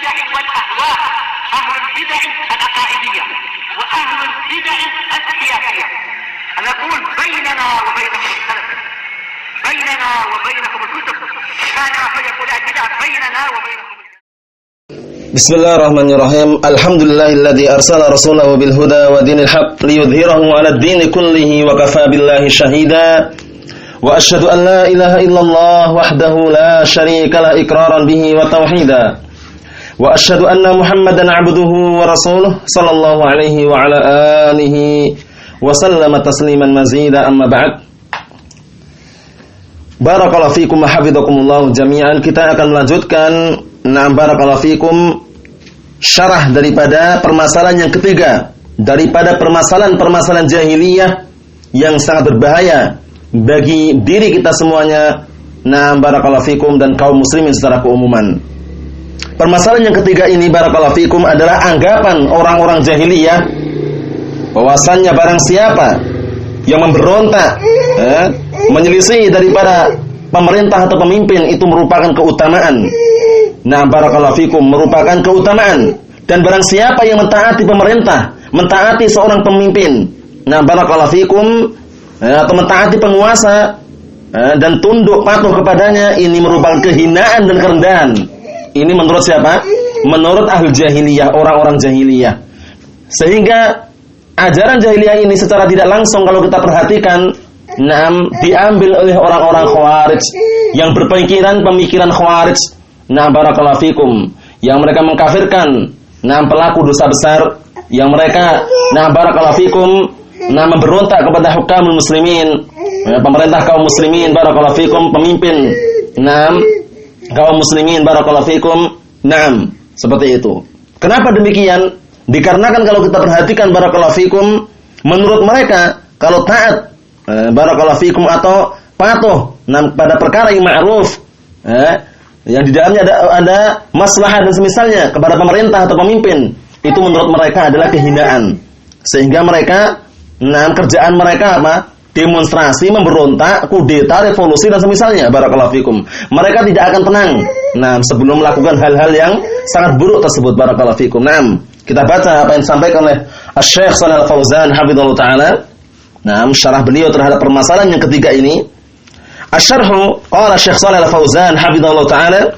البدع والأهواء، أهل البدع العقائدية وأهل البدع السياسية. نقول بيننا وبينكم السلف، بيننا وبينكم الكتب، كان فيقول البدع بيننا وبينكم. Bismillahirrahmanirrahim. Alhamdulillahilladzi arsala rasulahu bil huda wa dinil haqq liyudhhirahu 'alad dini kullihi wa kafaa billahi shahida. Wa asyhadu an la ilaha illallah wahdahu la syarika la iqraran bihi wa tauhida. Wa asyhadu anna Muhammadan 'abduhu wa rasuluhu sallallahu alaihi wa ala alihi wa sallama tasliman mazida, amma ba'd. Barakallahu fikum wa hafizakumullah jami'an. Kita akan melanjutkan barakallahu fikum syarah daripada permasalahan yang ketiga daripada permasalahan-permasalahan jahiliyah yang sangat berbahaya bagi diri kita semuanya. Barakallahu fikum dan kaum muslimin secara keumuman. Permasalahan yang ketiga ini barakallahu fikum adalah anggapan orang-orang jahiliyah bahwasannya barang siapa yang memberontak, menyelisih daripada pemerintah atau pemimpin itu merupakan keutamaan. Barakallahu fikum, merupakan keutamaan. Dan barang siapa yang mentaati pemerintah, mentaati seorang pemimpin, barakallahu fikum, atau mentaati penguasa dan tunduk patuh kepadanya, ini merupakan kehinaan dan kerendahan. Ini menurut siapa? Menurut ahli jahiliyah, orang-orang jahiliyah. Sehingga ajaran jahiliyah ini secara tidak langsung kalau kita perhatikan, diambil oleh orang-orang Khawarij yang berpikiran pemikiran Khawarij. Barakallahu fikum, yang mereka mengkafirkan pelaku dosa besar, yang mereka barakallahu fikum memberontak kepada hukamul muslimin, pemerintah kaum muslimin, barakallahu fikum, pemimpin kaum muslimin, barakallahu fikum. Seperti itu. Kenapa demikian? Dikarenakan kalau kita perhatikan barakallahu fikum, menurut mereka kalau taat barakallahu fikum atau patuh pada perkara yang ma'ruf, yang di dalamnya ada maslahat dan semisalnya kepada pemerintah atau pemimpin, itu menurut mereka adalah kehinaan. Sehingga mereka kerjaan mereka apa? Demonstrasi, memberontak, kudeta, revolusi dan semisalnya, barakallahu fikum. Mereka tidak akan tenang sebelum melakukan hal-hal yang sangat buruk tersebut, barakallahu fikum. Kita baca apa yang disampaikan oleh Syekh Shalal Fauzan hafizallahu taala. Syarah beliau terhadap permasalahan yang ketiga ini. Asy-syarhu qala Syekh Shalal Fauzan hafizallahu taala,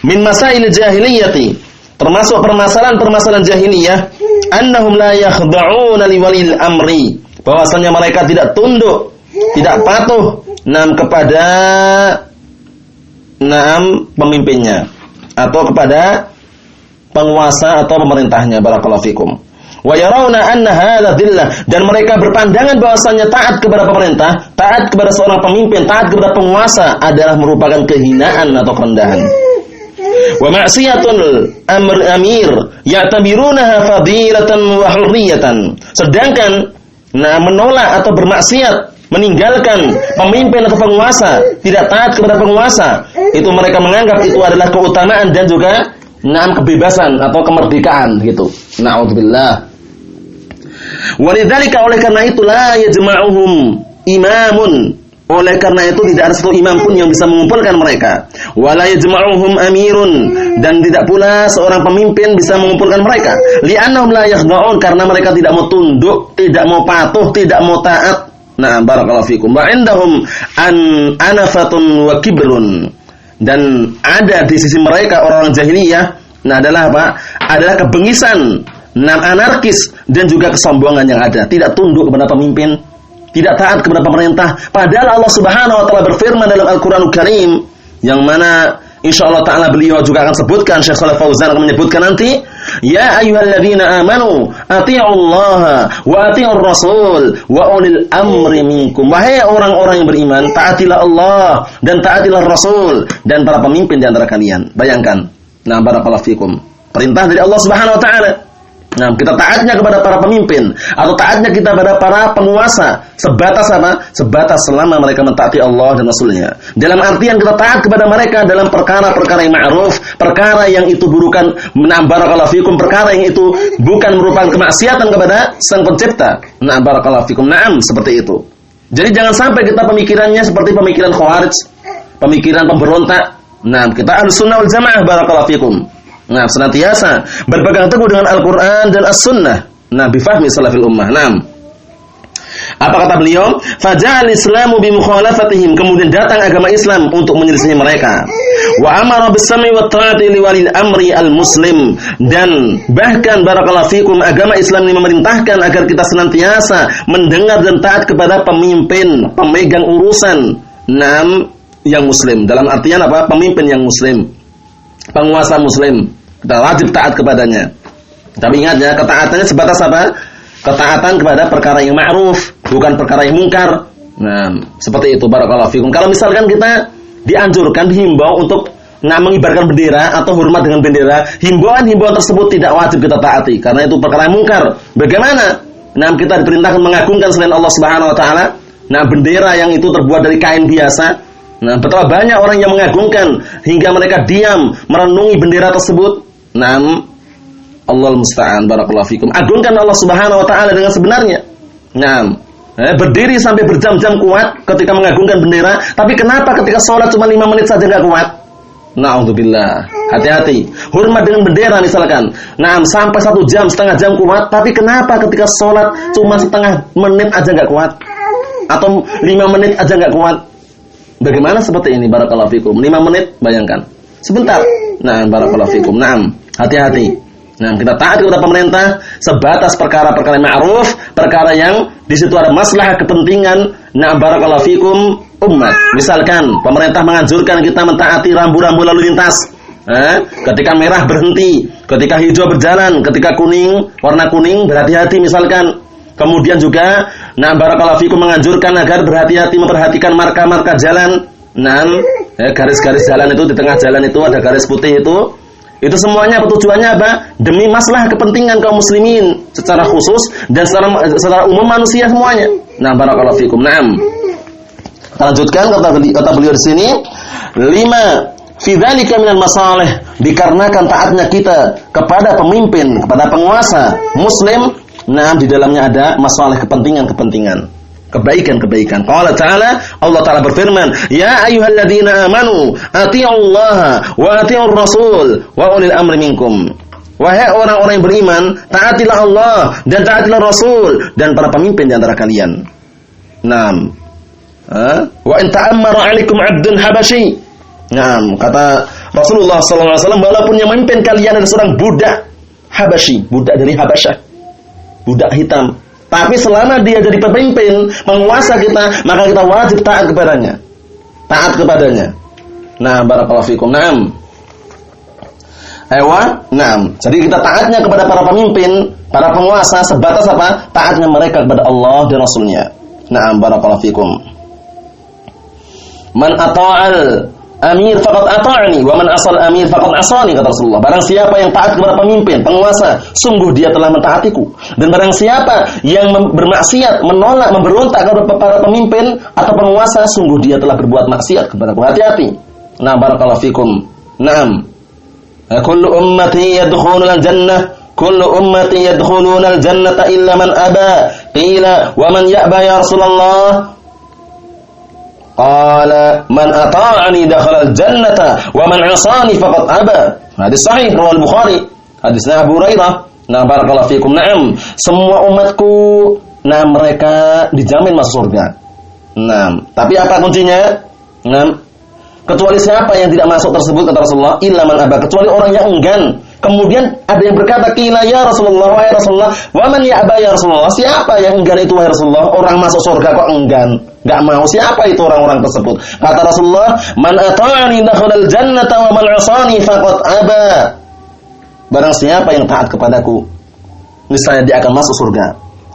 min masail jahiliyati, termasuk permasalahan-permasalahan jahiliyah, annahum la yakhda'una li walil amri, bahwasanya mereka tidak tunduk, tidak patuh kepada pemimpinnya atau kepada penguasa atau pemerintahnya, barakallahu fikum. Wa yarawna anna hadza dhillah, dan mereka berpandangan bahwasanya taat kepada pemerintah, taat kepada seorang pemimpin, taat kepada penguasa adalah merupakan kehinaan atau kerendahan. Wa ma'siyatul amir ya'tabirunaha fadilatan wa hurriyatan, sedangkan menolak atau bermaksiat, meninggalkan pemimpin atau penguasa, tidak taat kepada penguasa, itu mereka menganggap itu adalah keutamaan dan juga kebebasan atau kemerdekaan gitu. Na'udzubillah. Walidzalika, oleh karena itu, la yajma'uhum imamun, oleh karena itu tidak ada satu imam pun yang bisa mengumpulkan mereka. Wala yajma'uhum amirun, dan tidak pula seorang pemimpin bisa mengumpulkan mereka. Li'annahum la yakhda'un, karena mereka tidak mau tunduk, tidak mau patuh, tidak mau taat. Barakallahu fikum. Wa indahum anafatun wa kibrun, dan ada di sisi mereka orang-orang jahiliyah adalah apa? Adalah kebengisan, anarkis, dan juga kesombongan yang ada. Tidak tunduk kepada pemimpin, tidak taat kepada pemerintah. Padahal Allah Subhanahu wa taala berfirman dalam Al-Qur'anul Karim, yang mana insyaallah taala beliau juga akan sebutkan, Syekh Shalal Fauzan akan menyebutkan nanti, ya ayyuhalladzina amanu atii'ullaha wa atii'ur rasul wa ulil amri minkum. Wahai orang-orang yang beriman, taatilah Allah dan taatilah Rasul dan para pemimpin di antara kalian. Bayangkan. Barakallahu fikum. Perintah dari Allah Subhanahu wa taala. Kita taatnya kepada para pemimpin atau taatnya kita kepada para penguasa sebatas apa? Sebatas selama mereka mentaati Allah dan Rasulnya. Dalam artian kita taat kepada mereka dalam perkara-perkara yang ma'ruf, perkara yang itu bukan barakallahu fikum, perkara yang itu bukan merupakan kemaksiatan kepada Sang Pencipta. Barakallahu fikum. Seperti itu. Jadi jangan sampai kita pemikirannya seperti pemikiran Khawarij, pemikiran pemberontak. Kita Ahlussunnah wal Jamaah, barakallahu fikum. Nah, senantiasa berpegang teguh dengan Al-Qur'an dan As-Sunnah. Nah, bifahmi salafil ummah. Naam. Apa kata beliau? Faja'al Islamu bi mukhalafatihim. Kemudian datang agama Islam untuk menyelisihi mereka. Wa amara bis-sam'i wat ta'ati li walil amri al-muslim. Dan bahkan barakallahu fikum, agama Islam ini memerintahkan agar kita senantiasa mendengar dan taat kepada pemimpin, pemegang urusan yang muslim. Dalam artian apa? Pemimpin yang muslim, penguasa muslim. Kita wajib taat kepadanya. Tapi ingat ya, ketaatannya sebatas apa? Ketaatan kepada perkara yang ma'ruf, bukan perkara yang mungkar. Nah, seperti itu barakallahu fikum. Kalau misalkan kita dianjurkan, dihimbau untuk mengibarkan bendera atau hormat dengan bendera, himbauan-himbauan tersebut tidak wajib kita taati karena itu perkara yang mungkar. Bagaimana? Nah, kita diperintahkan mengagungkan selain Allah Subhanahu wa taala. Nah, bendera yang itu terbuat dari kain biasa. Nah, betapa banyak orang yang mengagungkan hingga mereka diam merenungi bendera tersebut. Nah, Allah musta'an barakallahu fikum. Agungkan Allah Subhanahu wa taala dengan sebenarnya. Nah, berdiri sampai berjam-jam kuat ketika mengagungkan bendera, tapi kenapa ketika sholat cuma 5 menit saja enggak kuat? Na'udzubillah. Hati-hati. Hormat dengan bendera misalkan. Nah, sampai 1 jam, setengah jam kuat, tapi kenapa ketika sholat cuma setengah menit aja enggak kuat? Atau 5 menit aja enggak kuat? Bagaimana seperti ini barakallahu fikum? 5 menit bayangkan. Sebentar. Nah, barakallahu fikum. Naam, hati-hati. Nah, kita taat kepada pemerintah sebatas perkara-perkara ma'ruf, perkara yang di situ ada maslahat kepentingan. Nah, barakallahu fikum umat. Misalkan pemerintah menganjurkan kita mentaati rambu-rambu lalu lintas. Ketika merah berhenti, ketika hijau berjalan, ketika kuning, warna kuning berhati-hati misalkan. Kemudian juga nah barakallahu fikum menganjurkan agar berhati-hati memperhatikan marka-marka jalan. Nah, garis-garis jalan itu, di tengah jalan itu ada garis putih itu. Itu semuanya tujuannya apa? Demi masalah kepentingan kaum muslimin secara khusus dan secara umum manusia semuanya. Nah, barakallahu fikum. Naam. Lanjutkan kata beliau di sini, 5 fi dzalika minal masalih, dikarenakan taatnya kita kepada pemimpin, kepada penguasa muslim, nah di dalamnya ada masalah kepentingan-kepentingan, kebaikan-kebaikan. Qala ta'ala, Allah Ta'ala berfirman, ya ayyuhalladzina amanu atiiullaha wa atiiur rasul wa ulil amri minkum. Wahai orang-orang yang beriman, taatilah Allah dan taatilah Rasul dan para pemimpin di antara kalian. Naam. Wa in ta'ammara 'alaikum 'abdun habasyi. Naam, kata Rasulullah sallallahu alaihi wasallam, walaupun yang memimpin kalian adalah seorang budak Habasyi, budak dari Habasyah, budak hitam. Tapi selama dia jadi pemimpin, penguasa kita, maka kita wajib taat kepadanya. Taat kepadanya. Nah, barakallahu fikum. Naam. Naam. Jadi kita taatnya kepada para pemimpin, para penguasa sebatas apa? Taatnya mereka kepada Allah dan Rasulnya. Naam, barakallahu fikum. Man ata'al amir faqad ata'ani wa man asal amir faqad asani, kata Rasulullah. Barang siapa yang taat kepada pemimpin, penguasa, sungguh dia telah mentaatiku. Dan barang siapa yang bermaksiat, menolak, memberontak kepada para pemimpin atau penguasa, sungguh dia telah berbuat maksiat kepadaku. Hati-hati. Nah, barakallahu fikum. Naam. Kullu ummati yadkhuluna al-jannah, kullu ummati yadkhuluna al-jannata illa man aba. Qila wa man ya'ba ya Rasulullah? Qala man ata'ani dakhala al-jannata wa man 'asani faqad aba. Hadis sahih riwayat Bukhari. Hadisnya Abu Hurairah. Nah, barakallahu fikum. Naam, semua umatku nah mereka dijamin masuk surga. Nah, tapi apa kuncinya? Nah, kecuali siapa yang tidak masuk tersebut, kata Rasulullah, illa man aba, kecuali orang yang enggan. Kemudian ada yang berkata, qila ya Rasulullah, wahai Rasulullah, wa man ya'ba ya Rasulullah? Siapa yang enggan itu wahai Rasulullah? Orang masuk surga kok enggan, enggak mau. Siapa itu orang-orang tersebut? Kata Rasulullah, man ata'ani dakhalal jannata wa man 'asani faqad aba. Barang siapa yang taat kepadaku, niscaya dia akan masuk surga.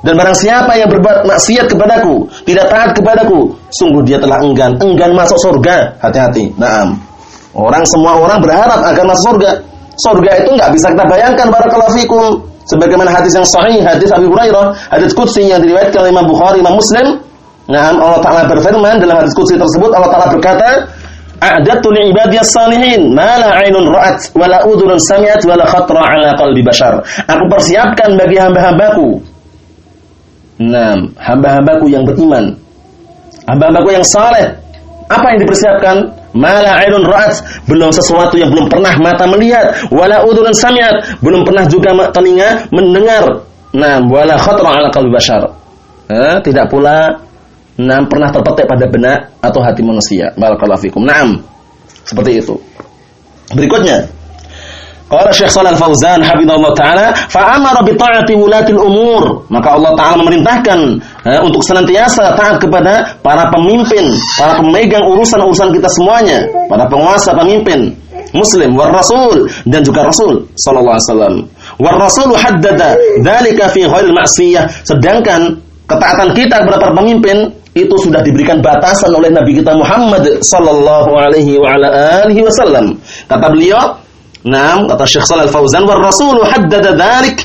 Dan barang siapa yang berbuat maksiat kepadaku, tidak taat kepadaku, sungguh dia telah enggan masuk surga. Hati-hati. Naam. Semua orang berharap akan masuk surga. Surga itu enggak bisa kita bayangkan, barakallahu fikum. Sebagaimana hadis yang sahih, hadis Abu Hurairah, hadis qudsi yang diriwayatkan oleh Imam Bukhari, Imam Muslim. Naam, Allah Ta'ala berfirman dalam hadis qudsi tersebut, Allah Ta'ala berkata, a'dadtu li ibadiyas salihin ma la 'ainun ra'at wa la udhunun sami'at wa la khatra 'ala qalbi bashar. Aku persiapkan bagi hamba-hambaku. Naam, hamba-hambaku yang beriman, hamba-hambaku yang saleh. Apa yang dipersiapkan? Ma la 'ainun ra'at, belum sesuatu yang belum pernah mata melihat, wala udhun sami'at, belum pernah juga telinga mendengar. Nah, wala khatara 'ala qalbi bashar. Tidak pula pernah terpetik pada benak atau hati manusia. Barakallahu fikum. Naam. Seperti itu. Berikutnya, qala Syekh Shalal Fauzan hafizallahu taala, fa amara bi ta'ati wulatil umur. Maka Allah taala memerintahkan untuk senantiasa taat kepada para pemimpin, para pemegang urusan-urusan kita semuanya, para penguasa, pemimpin muslim, war rasul, dan juga rasul sallallahu alaihi wasallam. War rasul haddada dzalika fi ghairil ma'siyah. Sedangkan ketaatan kita kepada para pemimpin itu sudah diberikan batasan oleh Nabi kita Muhammad sallallahu alaihi wa ala alihi wasallam. Kata beliau, kata Syekh Shalal Fauzan, war rasul haddada dzalik,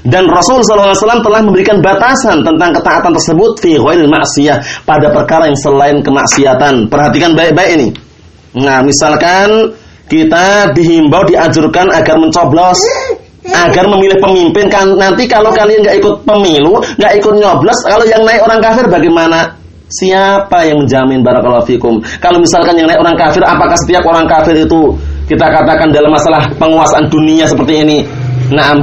dan Rasul sallallahu alaihi wasallam telah memberikan batasan tentang ketaatan tersebut fi ghairil ma'siyah, pada perkara yang selain kemaksiatan. Perhatikan baik-baik ini. Misalkan kita dihimbau, dianjurkan agar mencoblos, agar memilih pemimpin. Kan nanti kalau kalian nggak ikut pemilu, nggak ikut nyoblos, kalau yang naik orang kafir bagaimana? Siapa yang menjamin? Barakallahu fikum. Kalau misalkan yang naik orang kafir, apakah setiap orang kafir itu kita katakan dalam masalah penguasaan dunia seperti ini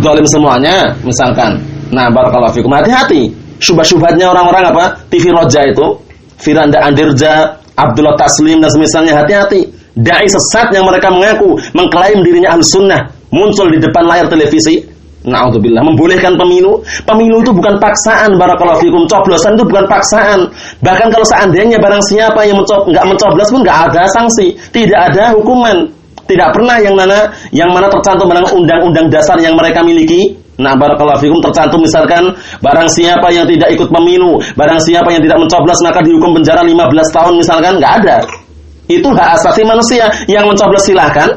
zalim semuanya misalkan? Barakallahu fikum. Hati-hati syubhat-syubhatnya orang-orang TV Roja itu, Firanda Andirja, Abdullah Taslim dan semisalnya. Hati-hati dai sesat yang mereka mengaku mengklaim dirinya Ahlus Sunnah muncul di depan layar televisi. Na'udzubillah, membolehkan pemilu. Pemilu itu bukan paksaan. Barakallahu fikum. Coblosan itu bukan paksaan. Bahkan kalau seandainya barang siapa yang nggak mencoblos pun nggak ada sanksi, tidak ada hukuman. Tidak pernah yang mana tercantum dalam undang-undang dasar yang mereka miliki. Barakallahu fikum, tercantum misalkan barang siapa yang tidak ikut pemilu, barang siapa yang tidak mencoblos maka dihukum penjara 15 tahun misalkan. Nggak ada. Itu hak asasi manusia. Yang mencoblos silahkan,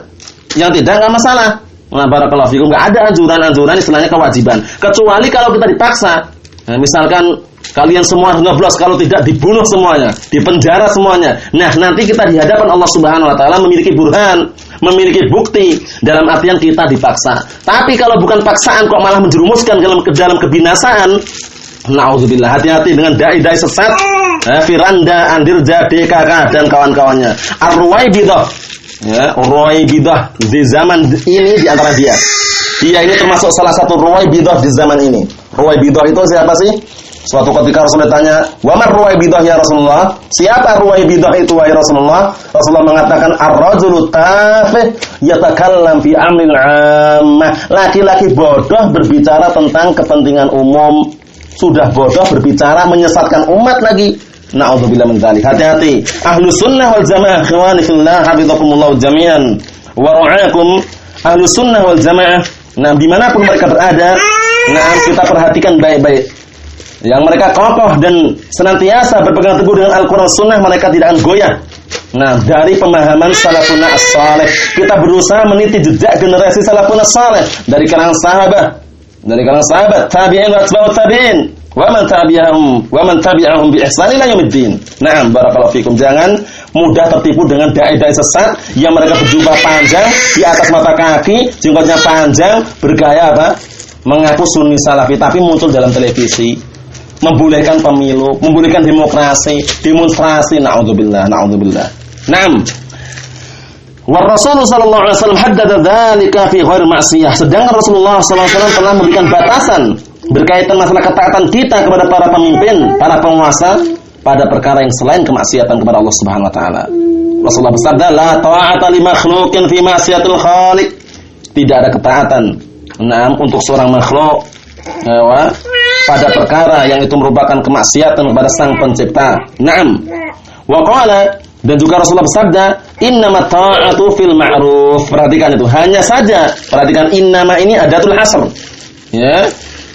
yang tidak nggak masalah. Barakallahu fikum, nggak ada anjuran-anjuran, istilahnya kewajiban. Kecuali kalau kita dipaksa. Misalkan kalian semua harus nyoblos, kalau tidak dibunuh semuanya, dipenjara semuanya. Nanti kita di hadapan Allah Subhanahu wa taala memiliki burhan, memiliki bukti, dalam artian kita dipaksa. Tapi kalau bukan paksaan kok malah menjerumuskan ke dalam kebinasaan, na'udzubillah. Hati-hati dengan dai-dai sesat, Firanda Andirja, DKK dan kawan-kawannya. Ar-Ruwaibidah, Ruwaibidah di zaman ini, di antara dia ini termasuk salah satu Ruwaibidah di zaman ini. Ruwaibidah itu siapa sih? Suatu ketika Rasulullah tanya, "Wa mar Ruwaibidah ya Rasulullah?" Siapa Ruwaibidah itu wahai Rasulullah? Rasulullah mengatakan, "Ar-rajulu tafih yatakallam fi amril 'ammah." Laki-laki bodoh berbicara tentang kepentingan umum. Sudah bodoh berbicara menyesatkan umat lagi. Na'udzubillah min dzalik. Hati-hati. Ahlus sunnah wal jamaah, ikhwani fillah, hafizakumullah jami'an wa ra'akum. Ahlus sunnah wal jamaah, dimanapun mereka berada, kita perhatikan baik-baik. Yang mereka kokoh dan senantiasa berpegang teguh dengan Al-Quran Sunnah, mereka tidak akan goyah. Dari pemahaman salafun as-salih, kita berusaha meniti jejak generasi salafun as-salih dari kalangan sahabat, tabi'in wa atba'ut tabi'in, wa man tabi'ahum bi ihsan ila yaumiddin. Barakallahu fikum. Jangan mudah tertipu dengan dai-dai sesat yang mereka berjubah panjang di atas mata kaki, jenggotnya panjang, bergaya mengaku sunni salafi, tapi muncul dalam televisi, membolehkan pemilu, membolehkan demokrasi, demonstrasi. Na'udzubillah. Wa Rasulullah sallallahu alaihi wasallam haddada dzalika fi ghairi ma'siyah. Sedangkan Rasulullah sallallahu alaihi wasallam telah memberikan batasan berkaitan masalah ketaatan kita kepada para pemimpin, para penguasa pada perkara yang selain kemaksiatan kepada Allah Subhanahu wa taala. Rasulullah bersabda, "La ta'ata li makhluqin fi ma'siyatil khaliq." Tidak ada ketaatan untuk seorang makhluk pada perkara yang itu merupakan kemaksiatan kepada Sang Pencipta. Wa qala, dan juga Rasulullah bersabda, "Innamat ta'atu fil ma'ruf." Perhatikan itu, hanya saja, perhatikan innama ini adatul hasr.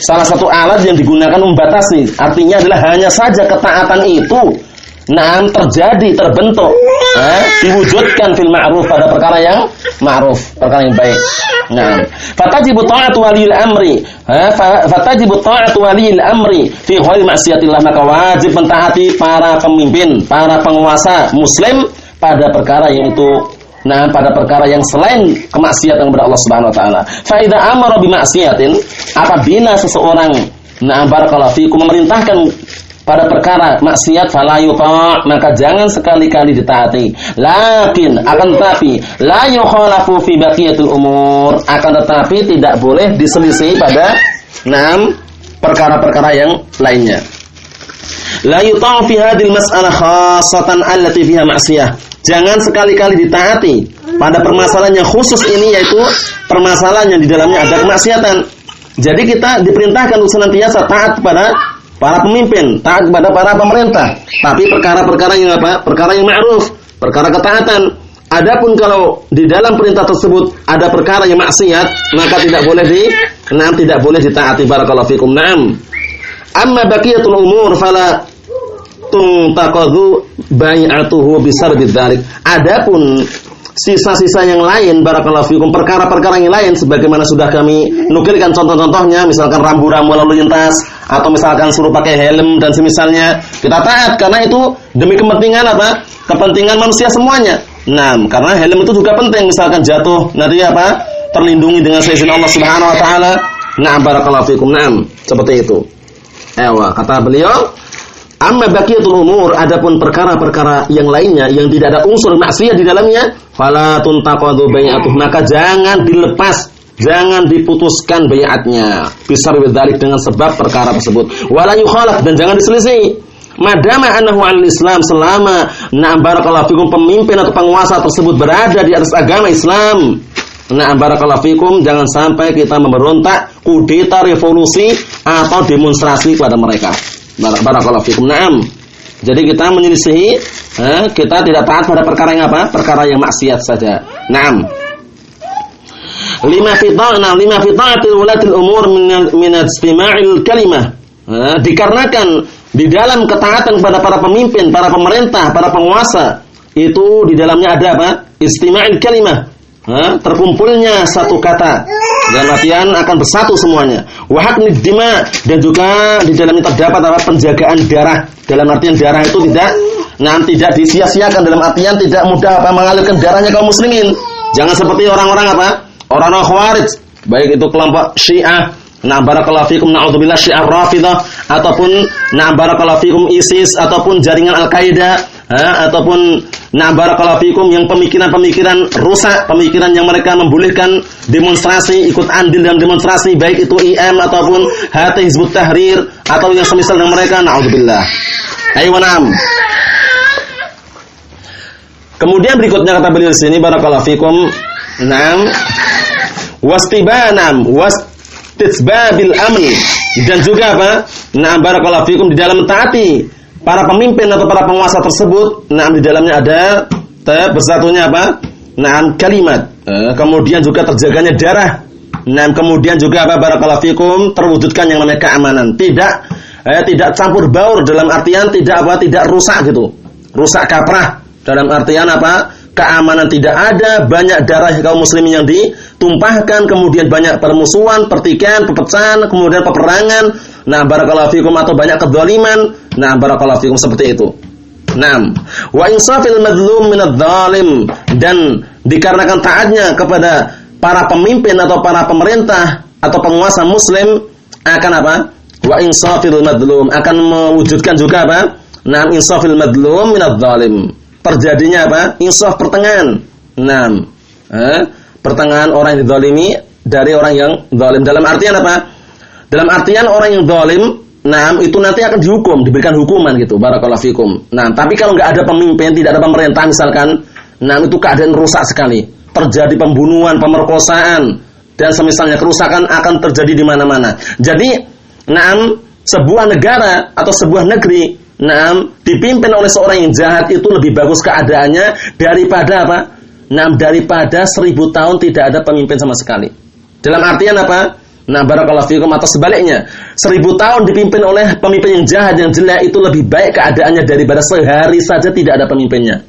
Salah satu alat yang digunakan membatasi, artinya adalah hanya saja ketaatan itu terjadi, terbentuk, diwujudkan fil ma'ruf, pada perkara yang ma'ruf, perkara yang baik. Fatajibu ta'atu waliyil amri fi ghairi ma'siyatillah. Maka wajib mentaati para pemimpin, para penguasa muslim pada perkara yang itu pada perkara yang selain kemaksiatan kepada Allah Subhanahu wa taala. Fa idza amara bi ma'siyatin, apabila seseorang barakallahu fikum memerintahkan pada perkara maksiat fala yuta', maka jangan sekali-kali ditaati. Lakin akan tetapi la yukhalafu fi baqiyatul umur, akan tetapi tidak boleh diselisih pada 6 perkara-perkara yang lainnya. La yuta' fi hadhil mas'alah khassatan allati fiha ma'siyah. Jangan sekali-kali ditaati pada permasalahan yang khusus ini, yaitu permasalahan yang di dalamnya ada kemaksiatan. Jadi kita diperintahkan untuk senantiasa taat kepada para pemimpin, taat kepada para pemerintah. Tapi perkara-perkara yang apa? Perkara yang ma'ruf, perkara ketaatan. Adapun kalau di dalam perintah tersebut ada perkara yang maksiat, maka tidak boleh ditaati. Barakallahu fikum. Naam. Amma baqiyatul umur fala tuntaqadhu bai'atuhu bisarbi dzalik. Adapun sisa-sisa yang lain, barakallahu fikum, perkara-perkara yang lain sebagaimana sudah kami nukilkan contoh-contohnya, misalkan rambu-rambu lalu lintas atau misalkan suruh pakai helm dan semisalnya, kita taat karena itu demi kepentingan apa? Kepentingan manusia semuanya. Nah, karena helm itu juga penting, misalkan jatuh nanti apa? Terlindungi dengan seizin Allah Subhanahu wa taala. Nah, barakallahu fikum. Naam, seperti itu. Kata beliau, amma baqiyatul umur, adapun perkara-perkara yang lainnya yang tidak ada unsur maksiat di dalamnya, fala tuntaqadu bai'atuh, maka jangan dilepas, jangan diputuskan bai'atnya bisar bidzalik, dengan sebab perkara tersebut. Wala yukhalaf, dan jangan diselisih. Madama annahu al-Islam, selama na'am barakallahu fikum pemimpin atau penguasa tersebut berada di atas agama Islam. Na'am barakallahu fikum, jangan sampai kita memberontak, kudeta, revolusi atau demonstrasi kepada mereka. Barakallahu fikum. Naam. Jadi kita menyelisihi, kita tidak taat pada perkara yang apa? Perkara yang maksiat saja. Naam. Lima fita'atil ulatil umur min istima'il kalimah. Dikarenakan di dalam ketaatan kepada para pemimpin, para pemerintah, para penguasa, itu di dalamnya ada apa? Istima'il kalimah. Terkumpulnya satu kata, dalam artian akan bersatu semuanya. Wahakni dima, dan juga di dalamnya terdapat apa? Penjagaan darah. Dalam artian darah itu tidak disia-siakan, dalam artian tidak mudah mengalirkan darahnya kaum muslimin. Jangan seperti orang-orang apa? Orang-orang Khawarij, baik itu kelompok Syiah, barakallahu fikum, na'udzubillah, Syiah Rafidah, ataupun barakallahu fikum ISIS, ataupun jaringan Al-Qaeda, ataupun barakallahu fikum yang pemikiran-pemikiran rusak, pemikiran yang mereka membolehkan demonstrasi, ikut andil dalam demonstrasi, baik itu IM ataupun HT Hizbut Tahrir atau yang semisal dengan mereka, na'udzubillah. Na'am. Kemudian berikutnya kata beliau di sini, barakallahu fikum, na'am, wastibanam wastitsbabil amn, dan juga apa? Na'am barakallahu fikum, di dalam taati para pemimpin atau para penguasa tersebut, di dalamnya ada bersatunya apa? Kalimat. Kemudian juga terjaganya darah. Kemudian juga apa? Barakallahu fikum, terwujudkan yang namanya keamanan. Tidak campur baur, dalam artian tidak rusak gitu. Rusak kaprah. Dalam artian apa? Keamanan tidak ada, banyak darah kaum muslimin yang ditumpahkan, kemudian banyak permusuhan, pertikaian, perpecahan, kemudian peperangan. Barakallahu fikum, atau banyak kedzaliman. Barakallahu fikum, seperti itu. Wa insafil madlum minadh-dhalim, dan dikarenakan taatnya kepada para pemimpin atau para pemerintah atau penguasa muslim akan apa? Wa insafil madlum, akan mewujudkan juga apa? Insafil madlum minadh-dhalim. Terjadinya apa? Insaf, pertengahan. Pertengahan orang yang dizalimi dari orang yang zalim. Dalam artian apa? Dalam artian orang yang zalim, itu nanti akan dihukum, diberikan hukuman gitu. Barakallahu fikum. Tapi kalau enggak ada pemimpin, tidak ada pemerintah misalkan, itu keadaan rusak sekali. Terjadi pembunuhan, pemerkosaan, dan semisalnya kerusakan akan terjadi di mana-mana. Jadi, sebuah negara atau sebuah negeri, dipimpin oleh seorang yang jahat itu lebih bagus keadaannya daripada apa? Daripada 1000 tahun tidak ada pemimpin sama sekali. Dalam artian apa? Barakallahu fikum, atau sebaliknya, 1000 tahun dipimpin oleh pemimpin yang jahat, yang jelek, itu lebih baik keadaannya daripada sehari saja tidak ada pemimpinnya.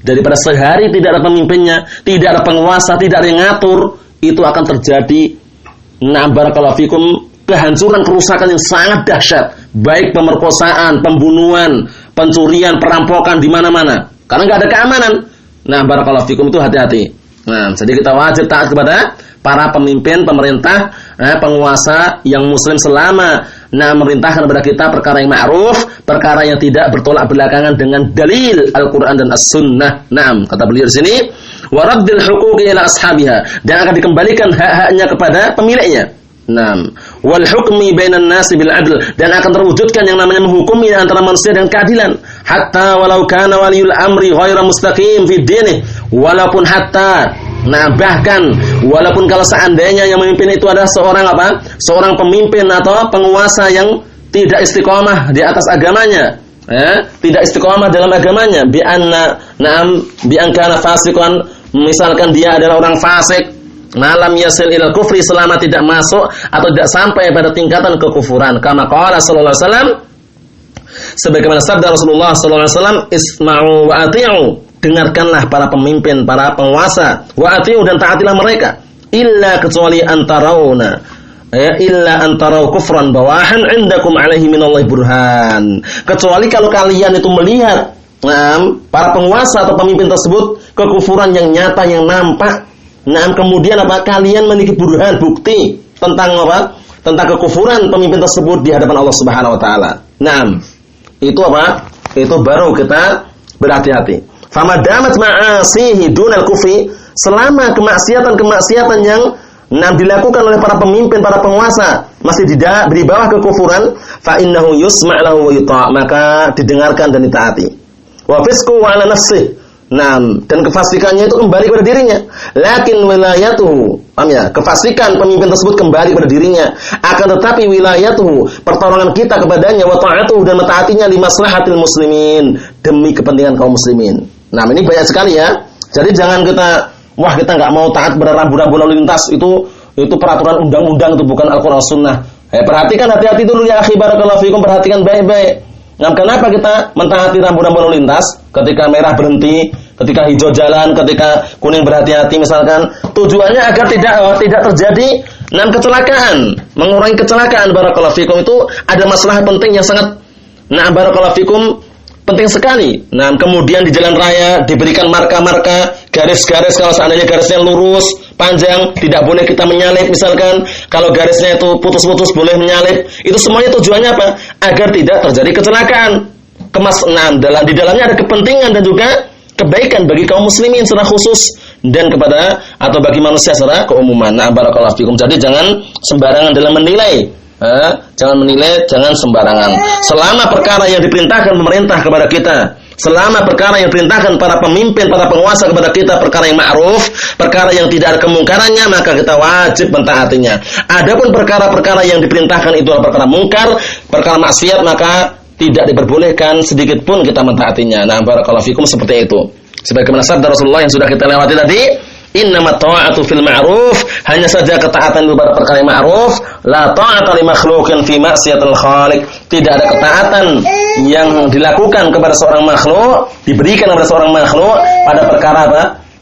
Daripada sehari tidak ada pemimpinnya, tidak ada penguasa, tidak ada yang ngatur, itu akan terjadi barakallahu fikum, kehancuran, kerusakan yang sangat dahsyat, baik pemerkosaan, pembunuhan, pencurian, perampokan di mana-mana. Karena enggak ada keamanan. Barakallahu fikum, itu hati-hati. Nah, jadi kita wajib taat kepada para pemimpin, pemerintah, penguasa yang muslim selama merintahkan kepada kita perkara yang ma'ruf, perkara yang tidak bertolak belakangan dengan dalil Al-Qur'an dan As-Sunnah. Naam, kata beliau di sini, wa raddil huquqi ila ashabiha, dan akan dikembalikan hak-haknya kepada pemiliknya. Naam, wal hukmi bainan nasi bil adl, dan akan terwujudkan yang namanya menghukumi antara manusia dengan keadilan. Hatta walau kana waliyul amri ghaira mustaqim fi dinih, walaupun hatta bahkan walaupun kalau seandainya yang memimpin itu adalah seorang pemimpin atau penguasa yang tidak istiqomah di atas agamanya, tidak istiqomah dalam agamanya, bi an kana fasiqan, misalkan dia adalah orang fasik, malam yasil ilal kufri, selama tidak masuk atau tidak sampai pada tingkatan kekufuran, kama qala sallallahu alaihi wasallam, sebagaimana sabda Rasulullah sallallahu alaihi wasallam, isma'u wa ati'u, dengarkanlah para pemimpin, para penguasa, wa ati'u, dan taatilah mereka, illa kecuali antarawna, illa antarau kufran bawahan indakum alaihi minallahi burhan, kecuali kalau kalian itu melihat para penguasa atau pemimpin tersebut kekufuran yang nyata, yang nampak. Kemudian kalian memiliki burhan, bukti tentang tentang kekufuran pemimpin tersebut di hadapan Allah Subhanahu wa taala. Itu itu baru kita berhati-hati. Famadamat ma'asihi dunal kufri, selama kemaksiatan yang dilakukan oleh para pemimpin, para penguasa masih di bawah kekufuran, fa innahu yusma' lahu wa yuta', maka didengarkan dan ditaati. Wa fisqu wa ala nafsihi, dan kefasikannya itu kembali kepada dirinya. Lakin wilayatuhu, kefasikan pemimpin tersebut kembali kepada dirinya. Akan tetapi wilayatuhu, pertolongan kita kepadanya, wa ta'atuhu, dan mentaatinya li maslahatil muslimin, demi kepentingan kaum muslimin. Ini banyak sekali ya. Jadi jangan kita nggak mau taat kepada rambu-rambu lalu lintas, itu peraturan undang-undang, itu bukan Al-Qur'an Sunnah. Perhatikan, hati-hati dulu ya akhi, barakallahu fikum, perhatikan baik-baik. Kenapa kita mentaati rambu-rambu lalu lintas? Ketika merah berhenti, ketika hijau jalan, ketika kuning berhati-hati misalkan. Tujuannya agar tidak terjadi kecelakaan, mengurangi kecelakaan, barakallahu fikum. Itu ada masalah penting yang sangat barakallahu fikum, penting sekali. Kemudian di jalan raya diberikan marka-marka, garis-garis, kalau seandainya garisnya lurus, panjang, tidak boleh kita menyalip misalkan. Kalau garisnya itu putus-putus boleh menyalip. Itu semuanya tujuannya apa? Agar tidak terjadi kecelakaan. Di dalamnya ada kepentingan dan juga kebaikan bagi kaum muslimin secara khusus, dan kepada atau bagi manusia secara keumuman. Barakallahu fikum. Jadi jangan sembarangan dalam menilai. Jangan menilai, jangan sembarangan. Selama perkara yang diperintahkan pemerintah kepada kita, selama perkara yang diperintahkan para pemimpin, para penguasa kepada kita, perkara yang ma'ruf, perkara yang tidak ada kemungkarannya, maka kita wajib mentaatinya. Adapun perkara-perkara yang diperintahkan itu adalah perkara mungkar, perkara maksiat, maka tidak diperbolehkan sedikit pun kita mentaatinya. Barakallahu fikum, seperti itu. Sebagaimana sabda Rasulullah yang sudah kita lewati tadi, innamat ta'atu fil ma'ruf, hanya saja ketaatan itu pada perkara yang ma'ruf, la ta'ata li makhluqin fi ma'siyatil khaliq, tidak ada ketaatan yang dilakukan kepada seorang makhluk, diberikan kepada seorang makhluk pada perkara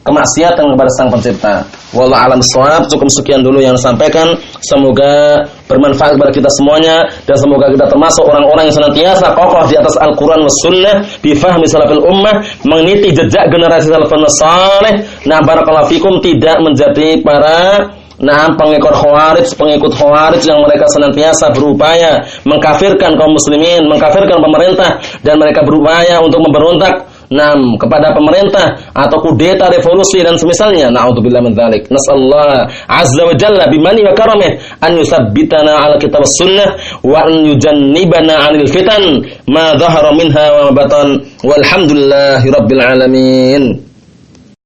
kemaksiatan kepada Sang Pencipta. Wallahu a'lam bishawab. Cukup sekian dulu yang disampaikan. Semoga bermanfaat kepada kita semuanya, dan semoga kita termasuk orang-orang yang senantiasa kokoh di atas Al-Qur'an was sunnah bi fahmi salafil ummah, meniti jejak generasi salafun saleh. Barakallahu fikum, tidak menjadi para pengikut khawarij yang mereka senantiasa berupaya mengkafirkan kaum muslimin, mengkafirkan pemerintah, dan mereka berupaya untuk memberontak kepada pemerintah atau kudeta, revolusi dan semisalnya. Na'udzubillah min dzalik. Nasallahu azza wa jalla bimani wa karamih an yusabbitana 'ala kitab was sunnah wa an yujannibana 'anil fitan ma dhahara minha wa ma batan. Walhamdulillahirabbil alamin.